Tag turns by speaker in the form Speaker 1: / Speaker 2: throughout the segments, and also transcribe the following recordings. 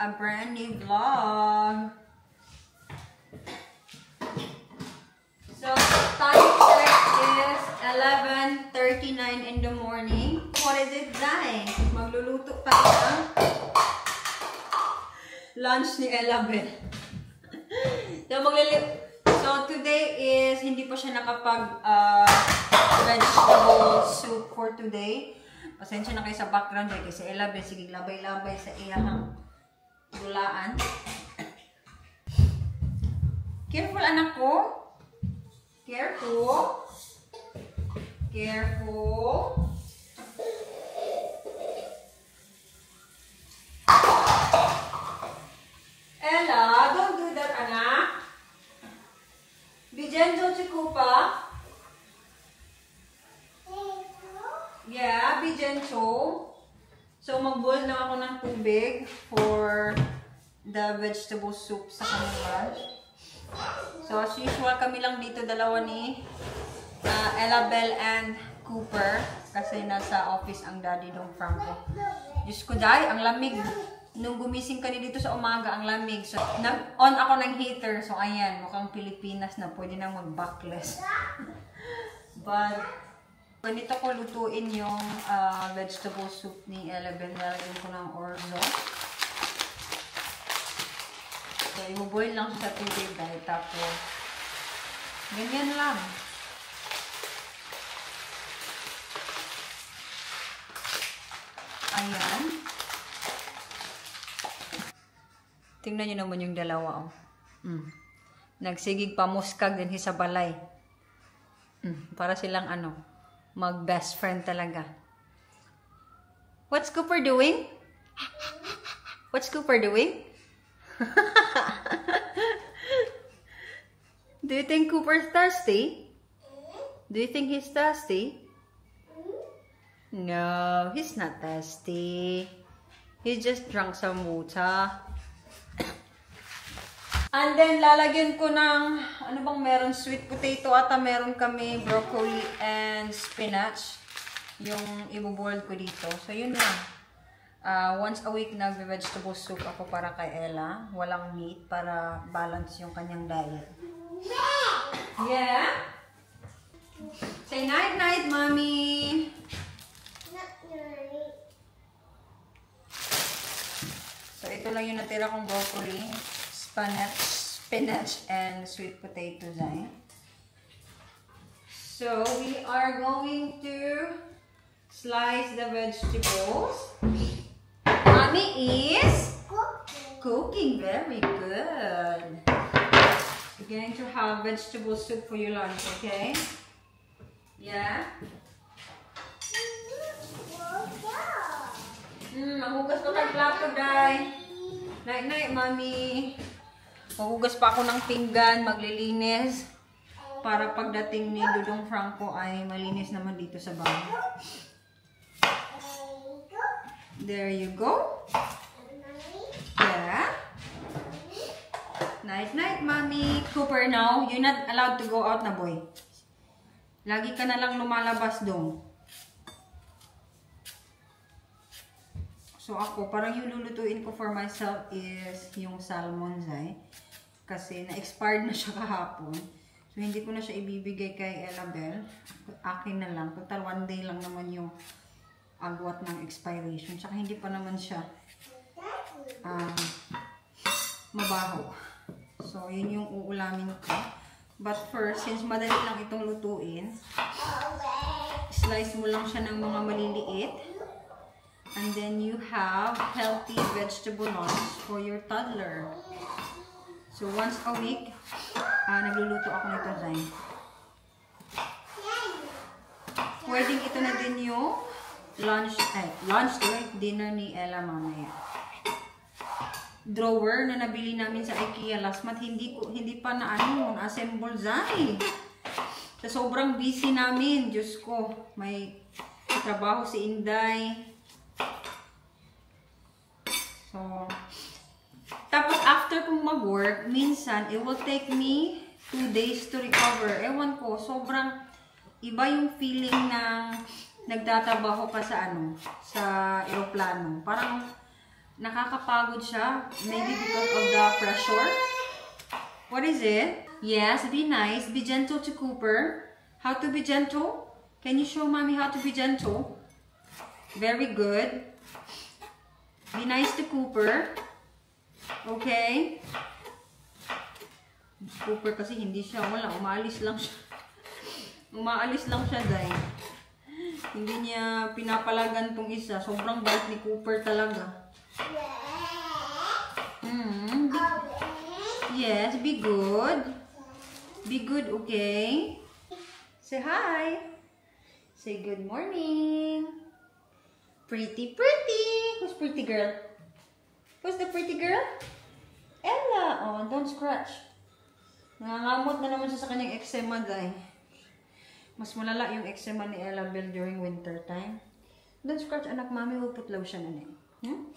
Speaker 1: a brand new vlog. So, time check is 11:39 in the morning. What is it, Zay? Magluluto pa ng lunch ni Elabel. So, today is, hindi pa siya nakapag vegetable soup for today. Pasensya na kayo sa background dahil kasi Elabel, sige labay-labay sa iyahang dulaan. Careful, anak ko. Careful. Careful. Ella, don't do that, anak. Bijenjo chikupa. Yeah, bijenjo. So, mag-boil lang ako ng tubig for the vegetable soup sa kanyang lunch. So, as usual, kami lang dito, dalawa ni Elabel and Cooper. Kasi nasa office ang daddy dong Franco. Diyos ko, Day, ang lamig. Nung gumising kami dito sa umaga, ang lamig. So, nag-on ako ng heater. So, ayan, mukhang Pilipinas na. Pwede na mag-backless. But, ganito ko lutuin yung vegetable soup ni Elabel. Lalagyan ko ng orzo. So, i-boil lang sa tubig dahil tapos ganyan lang. Ayan. Tingnan nyo naman yung dalawa, oh. Nagsigig pamuskag din sa balay. Para silang ano, mag-best friend talaga. What's Cooper doing? What's Cooper doing? Do you think Cooper's thirsty? Do you think he's thirsty? No, he's not thirsty. He just drank some water. And then, lalagyan ko ng, ano bang meron? Sweet potato ata meron kami, broccoli and spinach. Yung ibuboil ko dito. So, yun lang. Once a week nagbe-vegetable soup ako para kay Ella. Walang meat para balance yung kanyang diet. Yeah? Say night-night, mommy! So, ito lang yung natira kong broccoli. Spinach and sweet potatoes. So we are going to slice the vegetables. Mommy is cooking. Very good. We're going to have vegetable soup for your lunch, okay? Yeah? Mahugas pa kang plato, Day. Night-night, mommy. Mahugas pa ako ng pinggan, maglilinis. Para pagdating ni Dudong Franco ay malinis naman dito sa bahay. There you go. Yeah. Night-night, mommy. Cooper, now, you're not allowed to go out na, boy. Lagi ka na lang lumalabas dong. So, ako, parang yung lulutuin ko for myself is yung salmon, Zay. Kasi na-expired na siya kahapon. So, hindi ko na siya ibibigay kay Elabel. Akin na lang. Total, 1 day lang naman yung agwat ng expiration. Tsaka hindi pa naman siya mabaho. So, yun yung uulamin ko. But first, since madali lang itong lutuin, slice mo lang siya ng mga maliliit. And then you have healthy vegetable lunch for your toddler. So, once a week, nagluluto ako nito, Zay. Pwedeng ito na din yung lunch dinner ni Ella mamaya. Drawer na nabili namin sa IKEA last month, hindi pa na-assemble, Zay. Sa sobrang busy namin, Diyos ko, may trabaho si Inday. So, tapos after kong mag-work, minsan, it will take me 2 days to recover. Ewan ko, sobrang iba yung feeling ng nagtatrabaho ka sa sa eroplano. Parang Nakakapagod siya. Maybe because of the pressure. What is it? Yes, be nice. Be gentle to Cooper. How to be gentle? Can you show mommy how to be gentle? Very good. Be nice to Cooper. Okay? Cooper kasi hindi siya, wala, umaalis lang siya. Umaalis lang siya dahil hindi niya pinapalagan tong isa. Sobrang bait ni Cooper talaga. Yes, be good. Be good, okay? Say hi. Say good morning. Pretty, pretty. Who's pretty girl? Who's the pretty girl? Ella. Oh, don't scratch. Nangangamot na naman siya sa kanyang eczema dahil mas malala yung eczema ni Ella Bell during winter time. Don't scratch, anak. Mommy will put lotion on it. Hmm?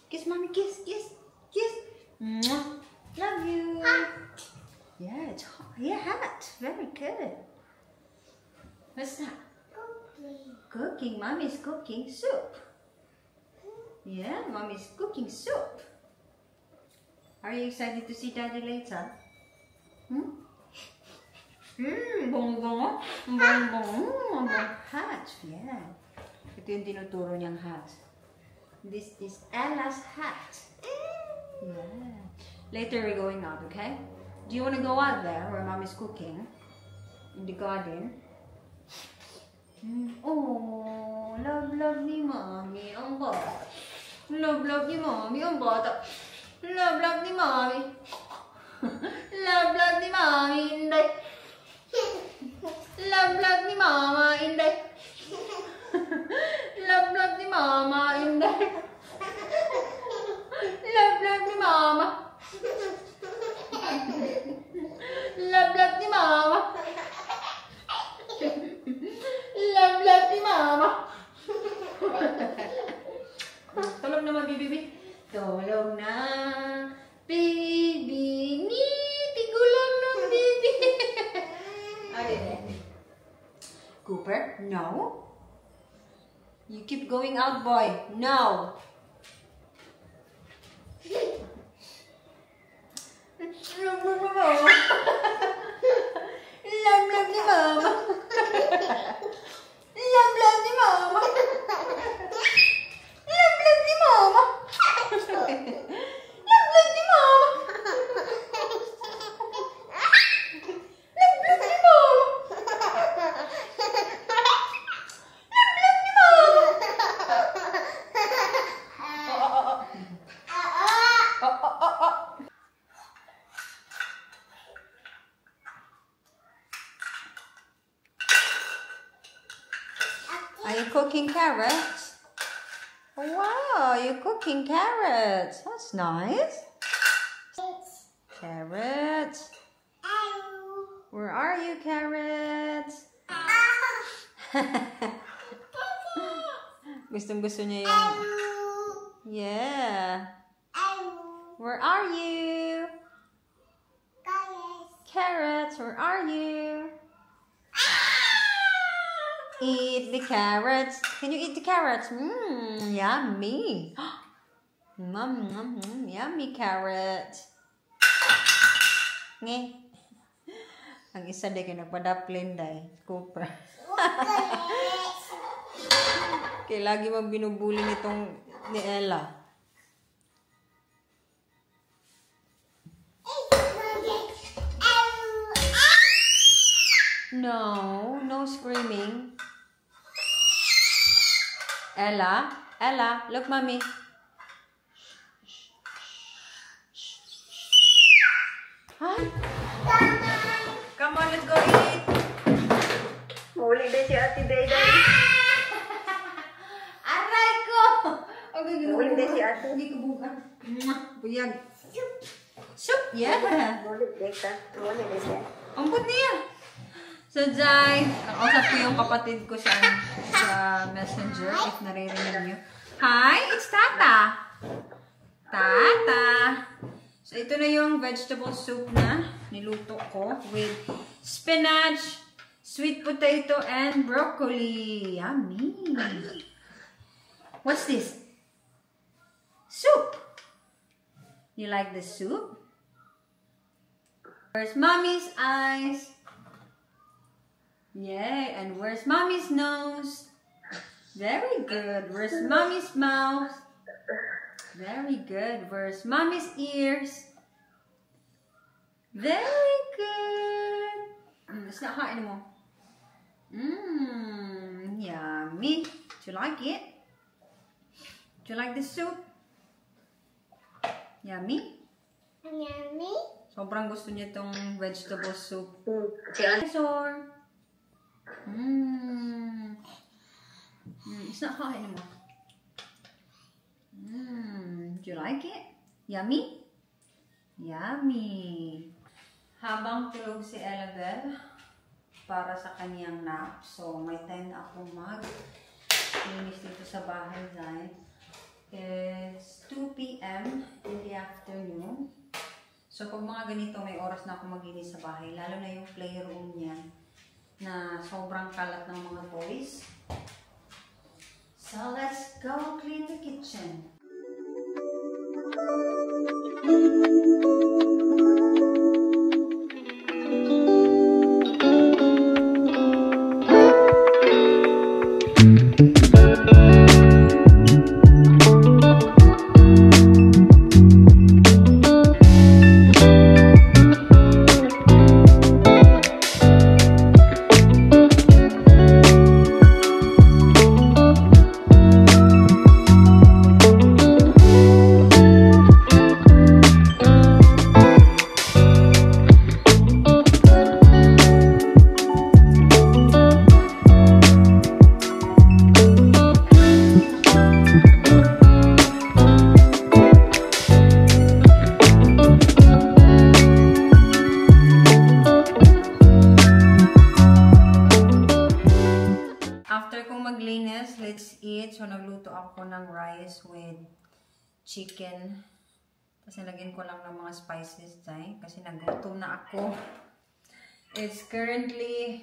Speaker 1: Kiss, mommy. Kiss, kiss, kiss. Mwah. Love you. Yeah, it's hot. Yeah, hot. Very good. What's that? Cooking. Mommy's cooking soup. Yeah, mommy's cooking soup. Are you excited to see daddy later? Bongbong. Bongbong. Hat. Yeah. Ito yung tinuturo niyang hat. This is Ella's hat. Yeah. Later we're going out, okay? Do you want to go out there where mommy's cooking? In the garden? Oh, love ni mommy ang bata. Love ni mommy ang bata. Love ni mommy. Love ni mommy, Inday. Love ni mama, Inday. Love ni mama, Inday. Love ni mama. Love ni mama. Love ni mama. Tulog naman, baby. Tulog na. Baby, tigulang ng baby. Cooper, no. You keep going out, boy. No. Love ni mama. Love ni mama. Love ni mama. Love ni mama. Are you cooking carrots? Oh, wow, you're cooking carrots. That's nice. Carrots. Where are you, carrots? Gustong-gusto niya yung... Yeah. Where are you? Carrots, where are you? Eat the carrots. Can you eat the carrots? Yummy. Yummy carrots. Nge. Ang isa din kayo nagpa-dumpling dahil. Cooper. Kaya lagi mang binubuli nitong ni Ella. No screaming. Ella, look, mommy. Huh? Come on, let's go eat. Muli din si Ate Beda. Aray ko! Muli din si Ate. Hindi ko buka. Buyag. Soup, yeah. Muli din siya. Ambot niya. So, Jai, nakausap ko yung kapatid ko sa Messenger, if naririnig nyo. Hi, it's Tata! Tata! So, ito na yung vegetable soup na niluto ko with spinach, sweet potato, and broccoli. Yummy! What's this? soup. You like the soup? Where's mommy's eyes? Yay, and where's mommy's nose? Very good. Where's mommy's mouth? Very good. Where's mommy's ears? Very good. It's not hot anymore. Yummy. Do you like it? Do you like the soup? Yummy?
Speaker 2: Yummy.
Speaker 1: Sobrang gusto niya itong vegetable soup. Dinosaur. It's not hot anymore. Do you like it? Yummy? Yummy. Habang tulog si Ellabelle para sa kanyang nap. So, may time na ako mag-linis dito sa bahay dahil it's 2 p.m. in the afternoon. So, pag mga ganito, may oras na ako maglinis sa bahay. Lalo na yung playroom niya na sobrang kalat ng mga toys. So, let's go clean the kitchen. Let's eat. So, nagluto ako ng rice with chicken. Tapos, nilagyan ko lang ng mga spices dahil kasi nagutom na ako. It's currently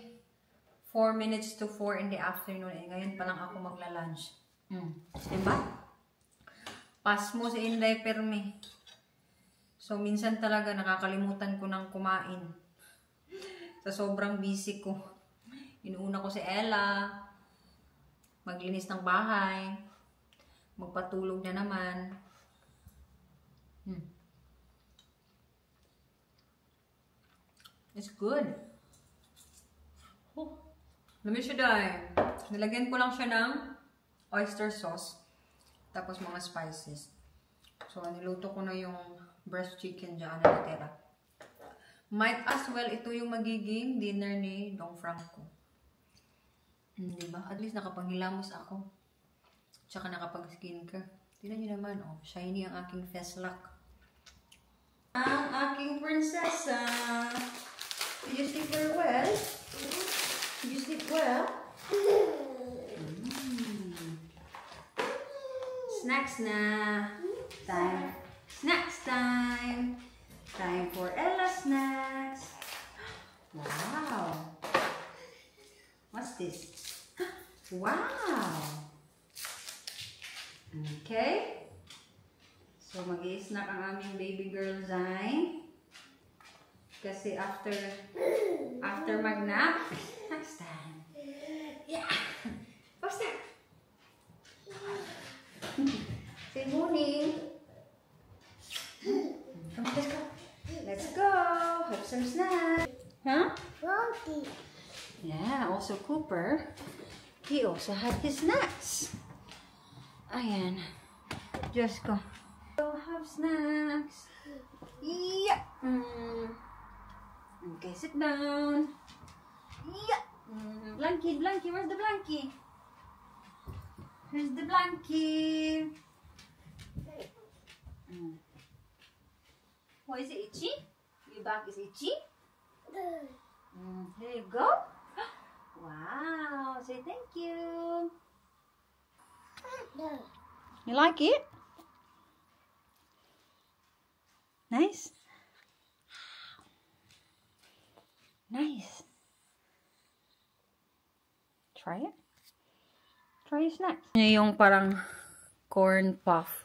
Speaker 1: 4 minutes to 4 in the afternoon. Eh, ngayon pa lang ako magla-lunch. Diba? Pas mo si Inday Permi. So, minsan talaga nakakalimutan ko ng kumain. Sa sobrang busy ko. Inuuna ko si Ella. Maglinis ng bahay. Magpatulog na naman. It's good. Oh, lamis siya dahil. Nilagyan ko lang siya ng oyster sauce. Tapos mga spices. So, niluto ko na yung breast chicken dyan na natira. Might as well, ito yung magiging dinner ni Dong Franco. Diba? At least nakapanghilamos ako. Tsaka nakapag-skincare. Tignan nyo naman, oh. Shiny ang aking face lock. Ang aking prinsesa. Did you sleep very well? Did you sleep well? Snacks na. Time. Snacks time. Time for Ella snacks. Wow. What's this? Wow! Okay. So, mag-i-snack ang aming baby girl Zine. Kasi after mag-nap, next time. Yeah! Faster! Say morning! Come on, let's go! Let's go! Have some snacks! Huh?
Speaker 2: Froggy.
Speaker 1: Yeah, also Cooper. He also had his snacks. Ayan. Just go. Go have snacks. Yeah. Okay, sit down. Yeah. Blankie, Blankie, where's the Blankie? Here's the Blankie. What is it, itchy? Your back is itchy? There you go. Wow, say thank you. You like it? Nice. Nice. Try it. Try your snacks. Yung parang corn puff.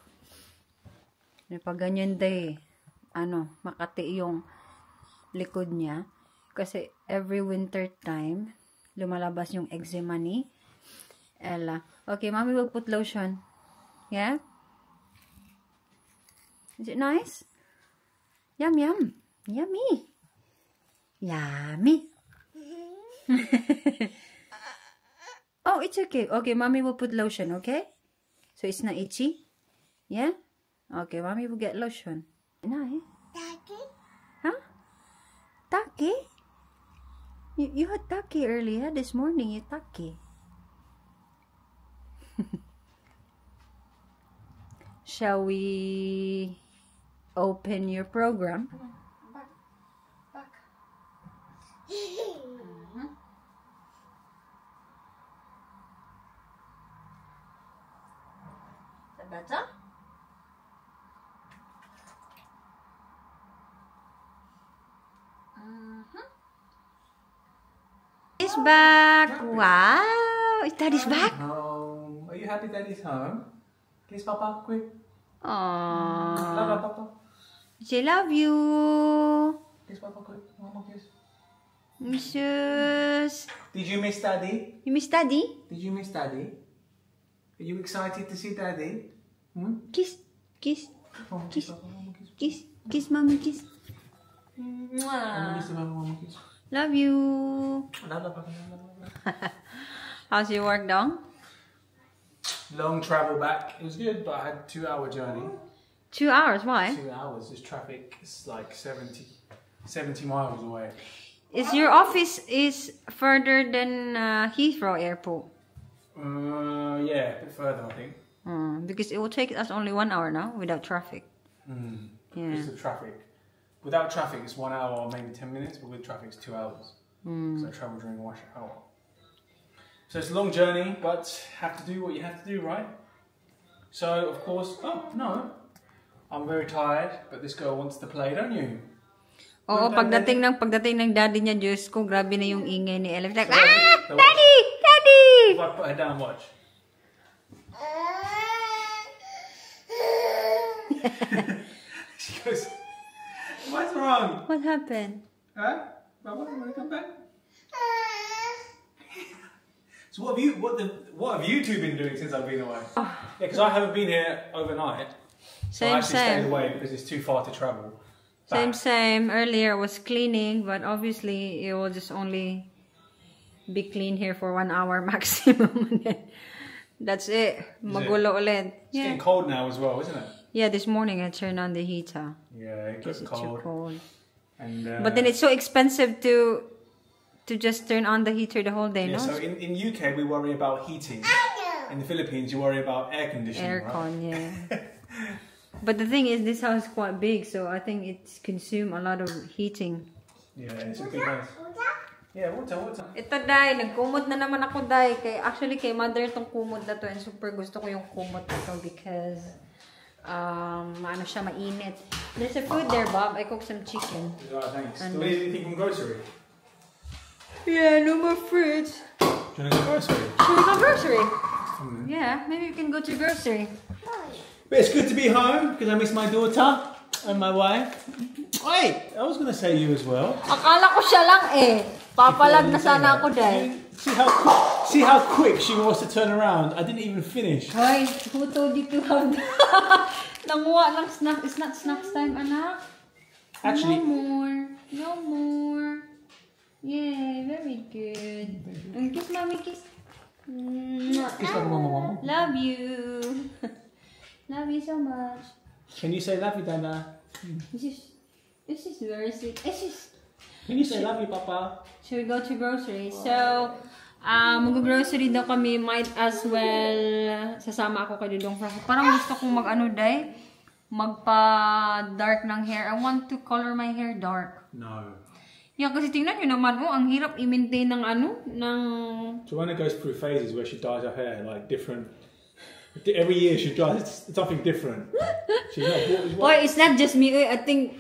Speaker 1: Pag ganyan day, makati yung likod niya. Kasi every winter time, lumalabas yung eczema ni Ella. Okay, mommy will put lotion. Yeah? Is it nice? Yum, yum. Yummy. Yummy. Oh, it's okay. Okay, mommy will put lotion, okay? So it's not itchy? Yeah? Okay, mommy will get lotion. Nice.
Speaker 2: Daddy?
Speaker 1: Huh? Taki? You had taki earlier this morning. You taki. Shall we open your program? Back. Is that better? He's back. Wow. Daddy's back.
Speaker 3: Home. Are you happy Daddy's home? Kiss Papa, quick.
Speaker 1: Aww.
Speaker 3: Love Papa.
Speaker 1: Say love you.
Speaker 3: Kiss Papa, quick. One more kiss.
Speaker 1: Jesus.
Speaker 3: Did you miss Daddy?
Speaker 1: You miss Daddy?
Speaker 3: Did you miss Daddy? Are you excited to see Daddy?
Speaker 1: Kiss. Kiss.
Speaker 3: One more kiss, Papa. One more kiss.
Speaker 1: Kiss. Kiss, mommy. Kiss.
Speaker 3: One more kiss, Papa. One more kiss.
Speaker 1: Love you.
Speaker 3: Love Papa. Love.
Speaker 1: How's your work done?
Speaker 3: Long travel back. It was good, but I had a 2-hour journey.
Speaker 1: 2 hours. Why?
Speaker 3: 2 hours. There's traffic. It's like 70 miles away.
Speaker 1: Is your office is further than Heathrow Airport?
Speaker 3: Yeah, a bit further, I think.
Speaker 1: Because it will take us only 1 hour now without traffic. Yeah.
Speaker 3: Just the traffic. Without traffic, it's 1 hour or maybe 10 minutes, but with traffic, it's 2 hours. Because I travel during rush hour. So it's a long journey, but have to do what you have to do, right? So, of course, oh, no. I'm very tired, but this girl wants to play, don't you?
Speaker 1: Oo, pagdating ng daddy niya, Diyos ko, grabe na yung ingay ni Ella. Like,
Speaker 3: So,
Speaker 1: Daddy! Daddy!
Speaker 3: If I put her down, watch. She goes, what's wrong?
Speaker 1: What happened?
Speaker 3: Huh? Baba, you want to come back? So what have you two been doing since I've been away? Yeah, because I haven't been here overnight. So I actually stayed away because it's too far to travel.
Speaker 1: Same. Earlier I was cleaning, but obviously it will just only be clean here for 1 hour maximum. That's it. Magulo ulit.
Speaker 3: It's getting cold now as well, isn't it?
Speaker 1: Yeah, this morning I turned on the heater.
Speaker 3: Yeah, it gets
Speaker 1: It's
Speaker 3: cold.
Speaker 1: too cold.
Speaker 3: And,
Speaker 1: But then it's so expensive to just turn on the heater the whole day,
Speaker 3: yeah,
Speaker 1: no?
Speaker 3: so in UK we worry about heating. In the Philippines you worry about air conditioning,
Speaker 1: Aircon,
Speaker 3: right?
Speaker 1: yeah. But the thing is, this house is quite big, so I think it's consume a lot of heating.
Speaker 3: Yeah, it's a big house. Yeah, water.
Speaker 1: Ito, Day. Nagkumot na naman ako, Day. Actually, kay mother itong kumot na to. And super gusto ko yung kumot na to because ano siya, mainit. There's a food there, Bob. I cooked some chicken.
Speaker 3: Alright, thanks. Do we need anything from grocery?
Speaker 1: Yeah, no more fruits.
Speaker 3: Do you want to go grocery?
Speaker 1: Should we go grocery? Yeah, maybe we can go to grocery.
Speaker 3: But it's good to be home because I miss my daughter and my wife. Wait, I was going to say you as well.
Speaker 1: Akala ko siya lang eh. Papalag na sana ako, Day.
Speaker 3: See how quick she wants to turn around. I didn't even finish.
Speaker 1: Hoy, who told you to have nanguha lang snack? It's not snacks time, anak.
Speaker 3: Actually,
Speaker 1: No more. Yay, very good. And kiss mommy, kiss.
Speaker 3: kiss like mama.
Speaker 1: Love you. Love you so much.
Speaker 3: Can you say love you, Dana?
Speaker 1: This is very sweet.
Speaker 3: Can you say love you, Papa?
Speaker 1: Should we go to grocery? So, mag-grocery daw kami. Might as well, sasama ako kay Dudong Franco. Parang gusto kong magpa-dark ng hair. I want to color my hair dark.
Speaker 3: No.
Speaker 1: Yeah, kasi tingnan nyo naman, ang hirap i-maintain ng
Speaker 3: Joanna goes through phases where she dyes her hair like different. Every year she dyes something different. She's not.
Speaker 1: Or it's not just me. I think,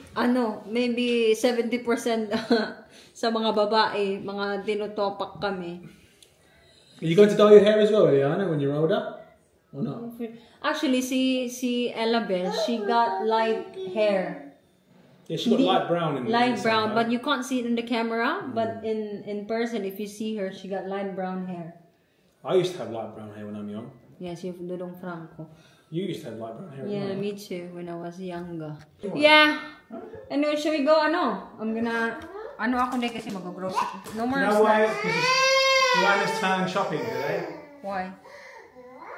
Speaker 1: maybe 70% sa mga babae, mga tinutopak kami.
Speaker 3: Are you going to dye your hair as well, Eliana, when you're older? Or not?
Speaker 1: Actually, see Ella Bell, she got light hair.
Speaker 3: Yeah, she got light brown in the
Speaker 1: Light
Speaker 3: sun,
Speaker 1: brown,
Speaker 3: right?
Speaker 1: but you can't see it in the camera. But in person, if you see her, she got light brown hair.
Speaker 3: I used to have light brown hair when I'm young.
Speaker 1: Yes, you've Dudong Franco.
Speaker 3: You used to have light brown hair as
Speaker 1: Yeah,
Speaker 3: well.
Speaker 1: me too, when I was younger. Yeah. Anyway, shall we go? I'm gonna... ako na kasi mag-grocery. No more
Speaker 3: You know why?
Speaker 1: snacks.
Speaker 3: Because Joanna's turn shopping today.
Speaker 1: Why?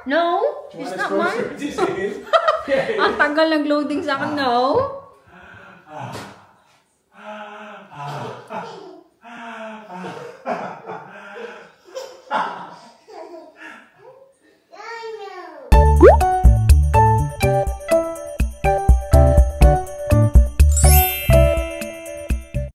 Speaker 1: No, it's not mine.
Speaker 3: It is.
Speaker 1: Ang tagal ng loading sa akin, no?